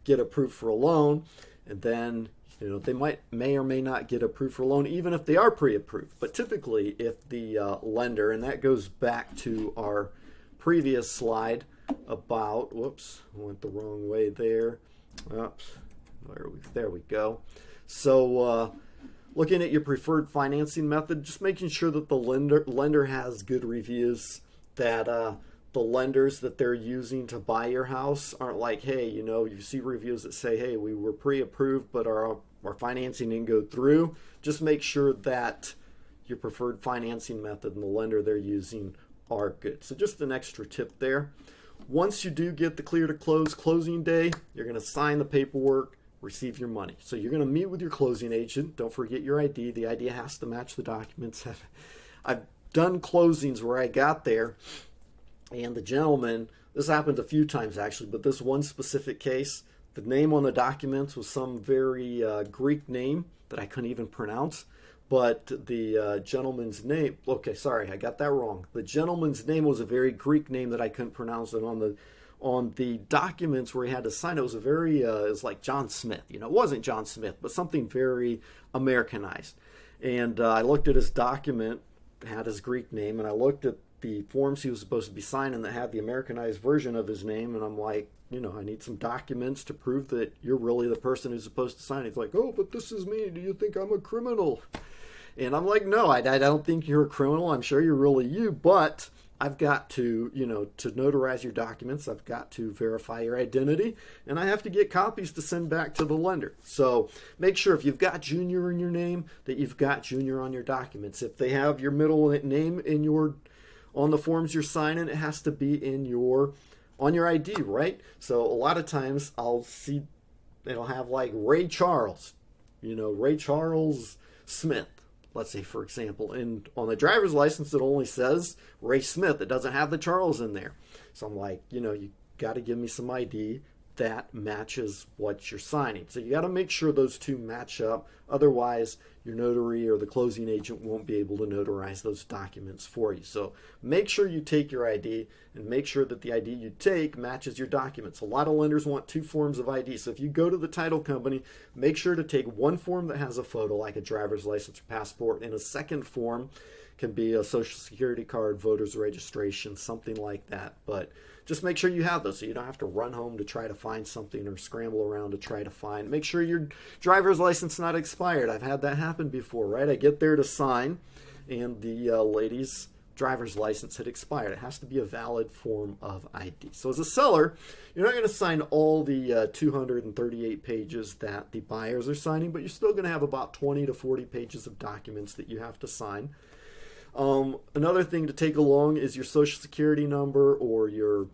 approved for a loan, and then they may or may not get approved for a loan, even if they are pre-approved. But typically, if the lender, and that goes back to our previous slide about, whoops, I went the wrong way there. Oops, there we go. So looking at your preferred financing method, just making sure that the lender has good reviews, that the lenders that they're using to buy your house aren't like, hey, you see reviews that say, hey, we were pre-approved, but our financing didn't go through. Just make sure that your preferred financing method and the lender they're using are good. So just an extra tip there. Once you do get the clear to close closing day, you're going to sign the paperwork, receive your money. So you're going to meet with your closing agent. Don't forget your ID. The ID has to match the documents. I've done closings where I got there, and the gentleman, this happened a few times actually, but this one specific case, the name on the documents was some very Greek name that I couldn't even pronounce. But the gentleman's name, okay, sorry, I got that wrong. The gentleman's name was a very Greek name that I couldn't pronounce. And on the documents where he had to sign, it was it was like John Smith. It wasn't John Smith, but something very Americanized. And I looked at his document, had his Greek name, and I looked at the forms he was supposed to be signing that had the Americanized version of his name, and I'm like, I need some documents to prove that you're really the person who's supposed to sign it. He's like, oh, but this is me. Do you think I'm a criminal? And I'm like, no, I don't think you're a criminal. I'm sure you're really you, but I've got to, to notarize your documents, I've got to verify your identity, and I have to get copies to send back to the lender. So make sure if you've got Junior in your name, that you've got Junior on your documents. If they have your middle name in on the forms you're signing, it has to be on your ID, right? So a lot of times I'll see it'll have like Ray Charles, Ray Charles Smith, let's say, for example. And on the driver's license, it only says Ray Smith. It doesn't have the Charles in there. So I'm like, you got to give me some ID that matches what you're signing. So you got to make sure those two match up. Otherwise, your notary or the closing agent won't be able to notarize those documents for you. So make sure you take your ID and make sure that the ID you take matches your documents. A lot of lenders want two forms of ID. So if you go to the title company, make sure to take one form that has a photo, like a driver's license or passport, and a second form can be a social security card, voter's registration, something like that. But just make sure you have those so you don't have to run home to try to find something or scramble around to try to find. Make sure your driver's license is not expired. I've had that happen before, right? I get there to sign and the lady's driver's license had expired. It has to be a valid form of ID. So as a seller, you're not going to sign all the 238 pages that the buyers are signing, but you're still going to have about 20 to 40 pages of documents that you have to sign. Another thing to take along is your social security number or your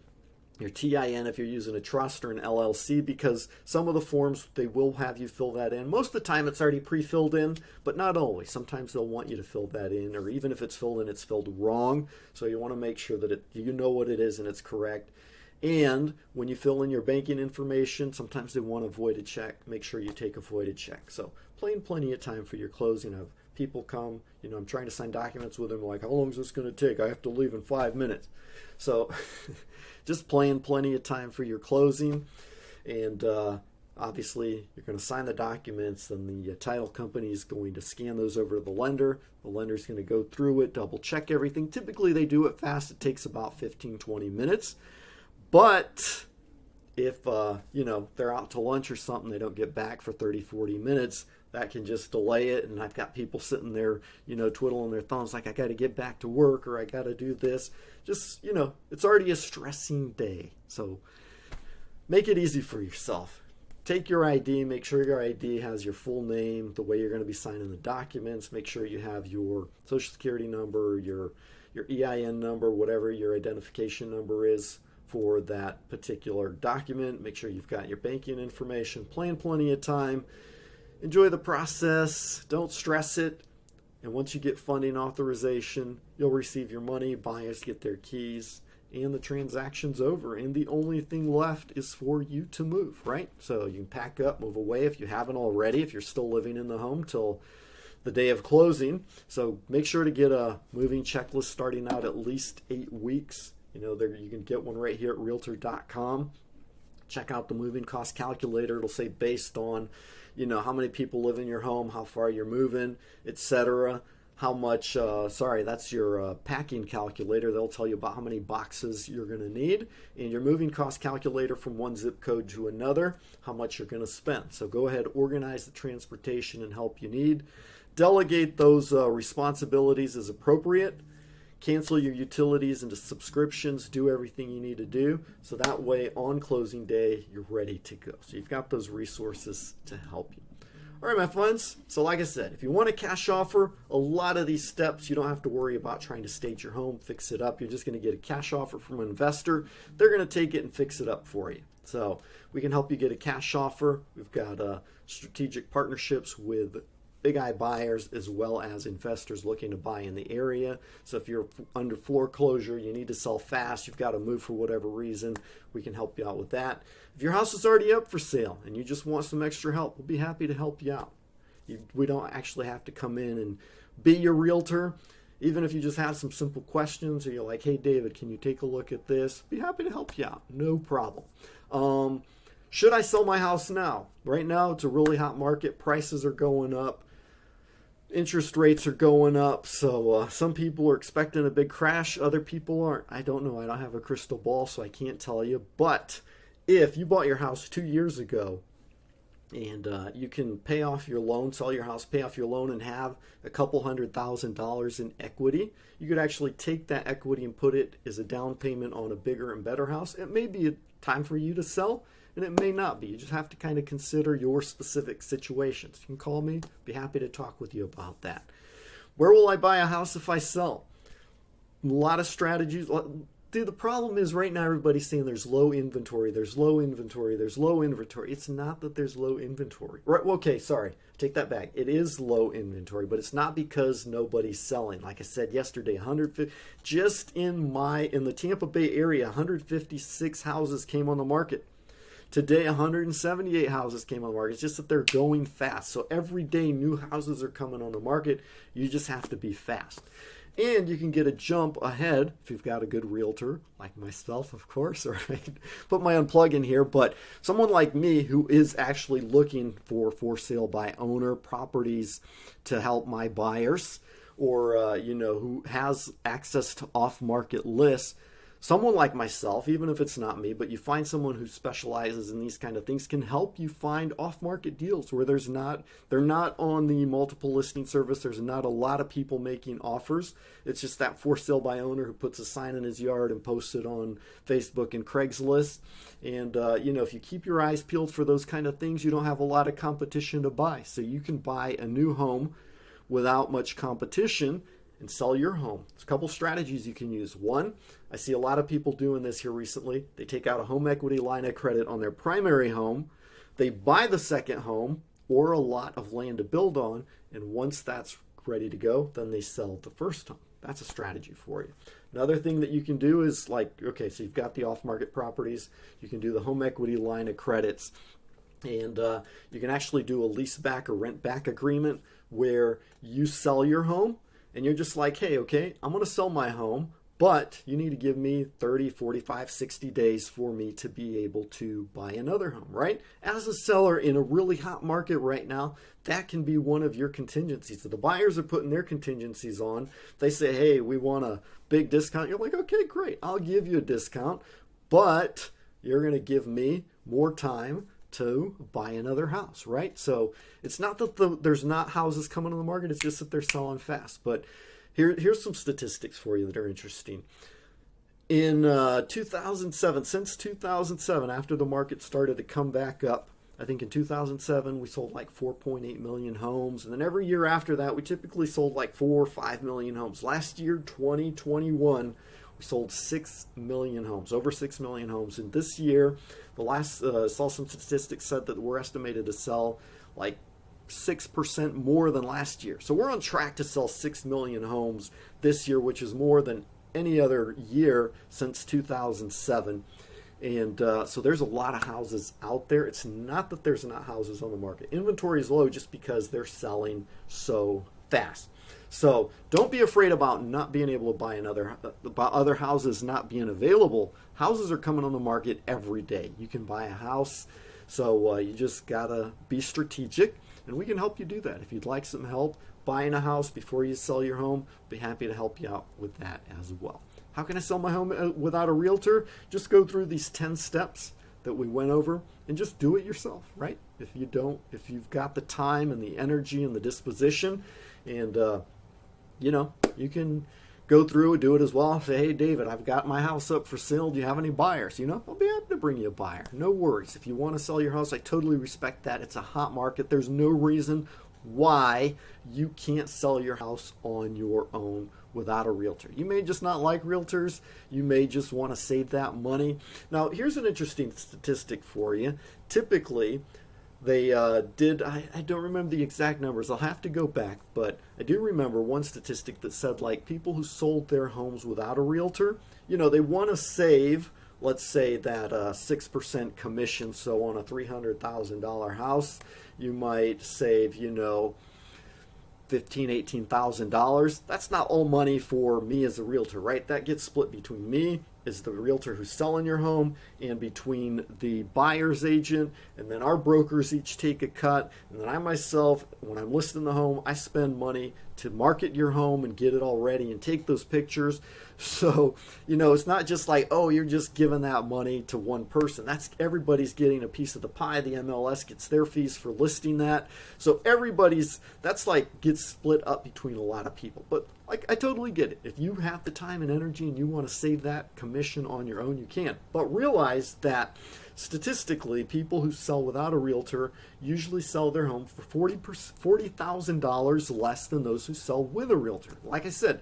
TIN if you're using a trust or an LLC, because some of the forms, they will have you fill that in. Most of the time it's already pre-filled in, but not always. Sometimes they'll want you to fill that in, or even if it's filled in, it's filled wrong. So you want to make sure that you know what it is and it's correct. And when you fill in your banking information, sometimes they want a voided check. Make sure you take a voided check. So plenty of time for your closing. Of people come, I'm trying to sign documents with them, like, how long is this going to take? I have to leave in 5 minutes. So just plenty of time for your closing. And obviously you're going to sign the documents, and the title company is going to scan those over to the lender. The lender's going to go through it, double check everything. Typically they do it fast. It takes about 15-20 minutes. But if they're out to lunch or something, they don't get back for 30-40 minutes, that can just delay it. And I've got people sitting there, twiddling their thumbs like, I got to get back to work, or I got to do this. Just, it's already a stressing day. So make it easy for yourself. Take your ID, make sure your ID has your full name, the way you're going to be signing the documents. Make sure you have your social security number, your EIN number, whatever your identification number is for that particular document. Make sure you've got your banking information. Plan plenty of time. Enjoy the process. Don't stress it. And once you get funding authorization, you'll receive your money. Buyers get their keys, and the transaction's over. And the only thing left is for you to move, right? So you can pack up, move away if you haven't already, if you're still living in the home till the day of closing. So make sure to get a moving checklist starting out at least 8 weeks. You can get one right here at realtor.com. Check out the moving cost calculator. It'll say based on, how many people live in your home, how far you're moving, etc. How much, that's your packing calculator. They'll tell you about how many boxes you're going to need. And your moving cost calculator from one zip code to another, how much you're going to spend. So go ahead, organize the transportation and help you need. Delegate those responsibilities as appropriate. Cancel your utilities into subscriptions. Do everything you need to do. So that way, on closing day, you're ready to go. So you've got those resources to help you. All right, my friends. So like I said, if you want a cash offer, a lot of these steps, you don't have to worry about trying to stage your home, fix it up. You're just going to get a cash offer from an investor. They're going to take it and fix it up for you. So we can help you get a cash offer. We've got strategic partnerships with big eye buyers as well as investors looking to buy in the area. So if you're under foreclosure, you need to sell fast, you've got to move for whatever reason, we can help you out with that. If your house is already up for sale and you just want some extra help, we'll be happy to help you out. We don't actually have to come in and be your realtor. Even if you just have some simple questions, or you're like, hey David, can you take a look at this? Be happy to help you out, no problem. Should I sell my house now? Right now, it's a really hot market. Prices are going up. Interest rates are going up, so some people are expecting a big crash, other people aren't. I don't know. I don't have a crystal ball, so I can't tell you. But if you bought your house 2 years ago And you can pay off your loan, sell your house, pay off your loan, and have a couple $100,000 in equity. You could actually take that equity and put it as a down payment on a bigger and better house. It may be a time for you to sell, and it may not be. You just have to kind of consider your specific situations. You can call me, be happy to talk with you about that. Where will I buy a house if I sell? A lot of strategies. Dude, the problem is right now everybody's saying there's low inventory, there's low inventory, there's low inventory. It's not that there's low inventory. Right? Okay, sorry. Take that back. It is low inventory, but it's not because nobody's selling. Like I said yesterday, 150 just in the Tampa Bay area, 156 houses came on the market. Today, 178 houses came on the market. It's just that they're going fast. So every day new houses are coming on the market. You just have to be fast. And you can get a jump ahead if you've got a good realtor, like myself, of course. Right? Put my own plug in here, but someone like me who is actually looking for sale by owner properties to help my buyers, or who has access to off-market lists. Someone like myself, even if it's not me, but you find someone who specializes in these kind of things, can help you find off-market deals where they're not on the multiple listing service. There's not a lot of people making offers. It's just that for sale by owner who puts a sign in his yard and posts it on Facebook and Craigslist. And if you keep your eyes peeled for those kind of things, you don't have a lot of competition to buy. So you can buy a new home without much competition and sell your home. There's a couple strategies you can use. One, I see a lot of people doing this here recently. They take out a home equity line of credit on their primary home. They buy the second home or a lot of land to build on, and once that's ready to go, then they sell the first home. That's a strategy for you. Another thing that you can do is so you've got the off-market properties. You can do the home equity line of credits, and you can actually do a lease back or rent back agreement where you sell your home. And you're just like, hey, okay, I'm going to sell my home, but you need to give me 30, 45, 60 days for me to be able to buy another home, right? As a seller in a really hot market right now, that can be one of your contingencies. So the buyers are putting their contingencies on. They say, hey, we want a big discount. You're like, okay, great, I'll give you a discount, but you're going to give me more time to buy another house, right? So it's not that there's not houses coming on the market, it's just that they're selling fast. But here's some statistics for you that are interesting. In 2007, since 2007, after the market started to come back up, I think in 2007 we sold like 4.8 million homes, and then every year after that we typically sold like 4 or 5 million homes. Last year, 2021, we sold 6 million homes, over 6 million homes. And this year, the last saw some statistics said that we're estimated to sell like 6% more than last year. So we're on track to sell 6 million homes this year, which is more than any other year since 2007. And so there's a lot of houses out there. It's not that there's not houses on the market. Inventory is low just because they're selling so fast. So don't be afraid about not being able to buy about other houses not being available. Houses are coming on the market every day. You can buy a house. So you just got to be strategic, and we can help you do that. If you'd like some help buying a house before you sell your home, be happy to help you out with that as well. How can I sell my home without a realtor? Just go through these 10 steps that we went over and just do it yourself, right? If you've got the time and the energy and the disposition, and you can go through and do it as well. Say, hey, David, I've got my house up for sale. Do you have any buyers? I'll be happy to bring you a buyer. No worries. If you want to sell your house, I totally respect that. It's a hot market. There's no reason why you can't sell your house on your own without a realtor. You may just not like realtors. You may just want to save that money. Now, here's an interesting statistic for you. Typically, they I don't remember the exact numbers. I'll have to go back, but I do remember one statistic that said like people who sold their homes without a realtor, they want to save, let's say that 6% commission. So on a $300,000 house, you might save, $15,000, $18,000. That's not all money for me as a realtor, right? That gets split between me as the realtor who's selling your home and between the buyer's agent, and then our brokers each take a cut, and then I myself, when I'm listing the home, I spend money to market your home and get it all ready and take those pictures. So, it's not just like, oh, you're just giving that money to one person. That's everybody's getting a piece of the pie. The MLS gets their fees for listing that. So that's like gets split up between a lot of people. But like, I totally get it. If you have the time and energy and you want to save that commission on your own, you can. But realize that statistically, people who sell without a realtor usually sell their home for $40,000 less than those who sell with a realtor. Like I said,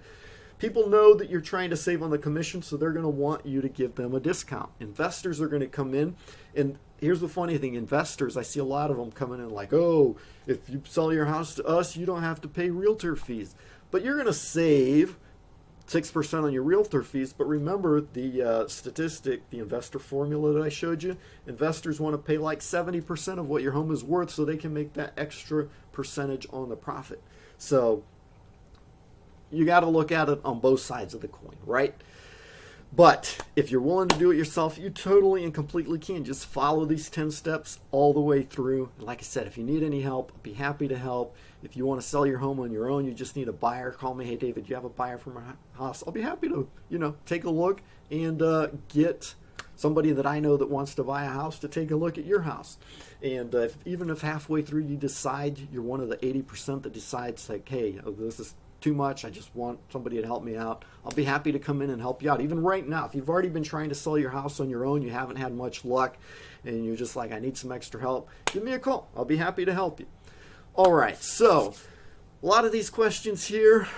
people know that you're trying to save on the commission, so they're going to want you to give them a discount. Investors are going to come in, and here's the funny thing. Investors, I see a lot of them coming in like, oh, if you sell your house to us, you don't have to pay realtor fees. But you're going to save 6% on your realtor fees. But remember the statistic, the investor formula that I showed you. Investors want to pay like 70% of what your home is worth so they can make that extra percentage on the profit. So you got to look at it on both sides of the coin, right? But if you're willing to do it yourself, you totally and completely can. Just follow these 10 steps all the way through. And like I said, if you need any help, I'll be happy to help. If you want to sell your home on your own, you just need a buyer, call me. Hey, David, do you have a buyer for my house? I'll be happy to, take a look and get somebody that I know that wants to buy a house to take a look at your house. And even if halfway through you decide you're one of the 80% that decides like, hey, this is too much, I just want somebody to help me out, I'll be happy to come in and help you out. Even right now, if you've already been trying to sell your house on your own, you haven't had much luck, and you're just like, I need some extra help, give me a call. I'll be happy to help you. All right, so a lot of these questions here,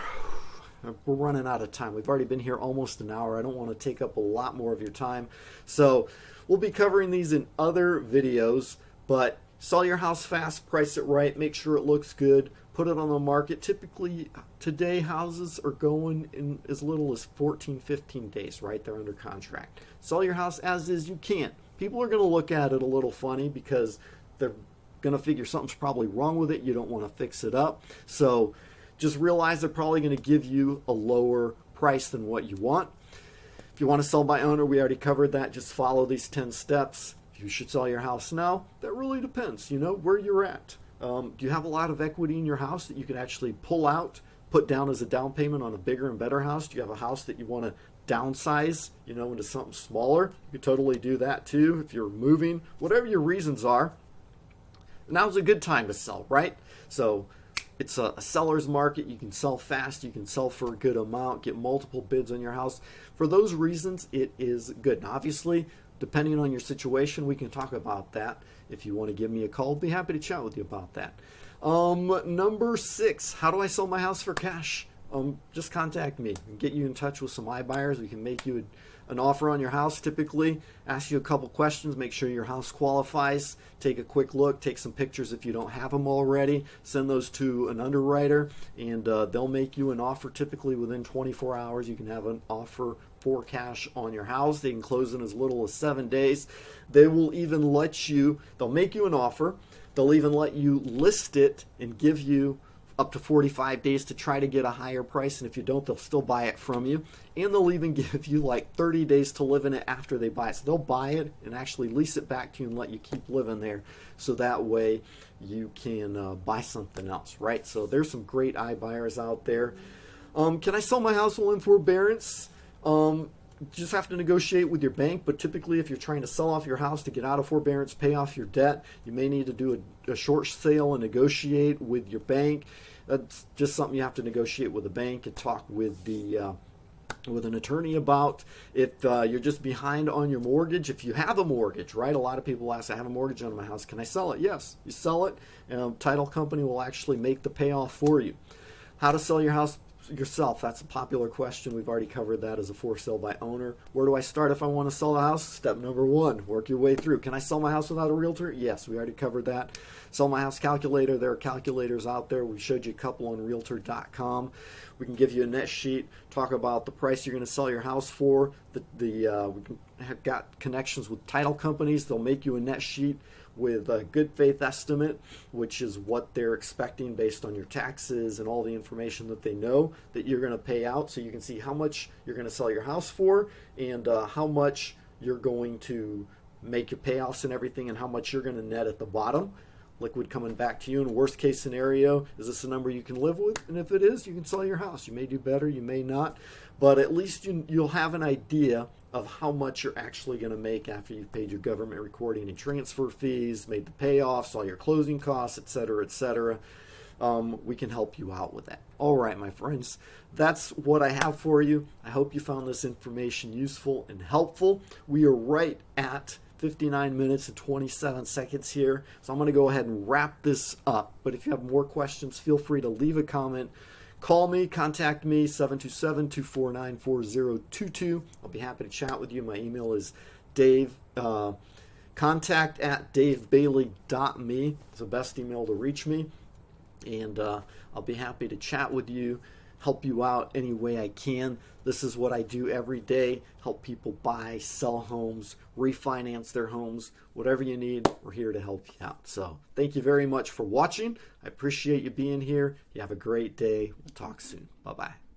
we're running out of time. We've already been here almost an hour. I don't want to take up a lot more of your time. So we'll be covering these in other videos, but sell your house fast, price it right, make sure it looks good, put it on the market. Typically today houses are going in as little as 14, 15 days, right? They're under contract. Sell your house as is, you can't. People are going to look at it a little funny because they're going to figure something's probably wrong with it. You don't want to fix it up. So just realize they're probably going to give you a lower price than what you want. If you want to sell by owner, we already covered that. Just follow these 10 steps. If you should sell your house now, that really depends, where you're at. Do you have a lot of equity in your house that you can actually pull out, put down as a down payment on a bigger and better house? Do you have a house that you want to downsize, into something smaller? You could totally do that too if you're moving. Whatever your reasons are, now's a good time to sell, right? So it's a seller's market. You can sell fast. You can sell for a good amount, get multiple bids on your house. For those reasons, it is good. Now, obviously, depending on your situation, we can talk about that. If you want to give me a call, I'll be happy to chat with you about that. Number 6, how do I sell my house for cash? Just contact me and get you in touch with some iBuyers. We can make you an offer on your house. Typically, ask you a couple questions, make sure your house qualifies, take a quick look, take some pictures if you don't have them already, send those to an underwriter, and they'll make you an offer. Typically within 24 hours, you can have an offer for cash on your house. They can close in as little as 7 days. They will even they'll make you an offer. They'll even let you list it and give you up to 45 days to try to get a higher price. And if you don't, they'll still buy it from you. And they'll even give you like 30 days to live in it after they buy it. So they'll buy it and actually lease it back to you and let you keep living there. So that way you can buy something else, right? So there's some great iBuyers out there. Can I sell my house while in forbearance? Just have to negotiate with your bank, but typically if you're trying to sell off your house to get out of forbearance, pay off your debt, you may need to do a short sale and negotiate with your bank. That's just something you have to negotiate with the bank and talk with an attorney about. If you're just behind on your mortgage, if you have a mortgage, right? A lot of people ask, I have a mortgage on my house, can I sell it? Yes, you sell it, and title company will actually make the payoff for you. How to sell your house yourself, that's a popular question. We've already covered that as a for sale by owner. Where do I start if I want to sell a house? Step number 1, work your way through. Can I sell my house without a realtor? Yes, we already covered that. Sell my house calculator. There are calculators out there. We showed you a couple on realtor.com. We can give you a net sheet, talk about the price you're going to sell your house for. We have got connections with title companies. They'll make you a net sheet with a good faith estimate, which is what they're expecting based on your taxes and all the information that they know that you're going to pay out, so you can see how much you're going to sell your house for and how much you're going to make your payoffs and everything and how much you're going to net at the bottom. liquid coming back to you. In a worst case scenario, is this a number you can live with? And if it is, you can sell your house. You may do better, you may not, but at least you'll have an idea of how much you're actually going to make after you've paid your government recording and transfer fees, made the payoffs, all your closing costs, etc., etc. We can help you out with that. All right, my friends, that's what I have for you. I hope you found this information useful and helpful. We are right at 59 minutes and 27 seconds here, so I'm going to go ahead and wrap this up. But if you have more questions, feel free to leave a comment. Call me, contact me, 727-249-4022. I'll be happy to chat with you. My email is contact@davebailey.me. It's the best email to reach me. And I'll be happy to chat with you, help you out any way I can. This is what I do every day, help people buy, sell homes, refinance their homes, whatever you need, we're here to help you out. So thank you very much for watching. I appreciate you being here. You have a great day. We'll talk soon. Bye-bye.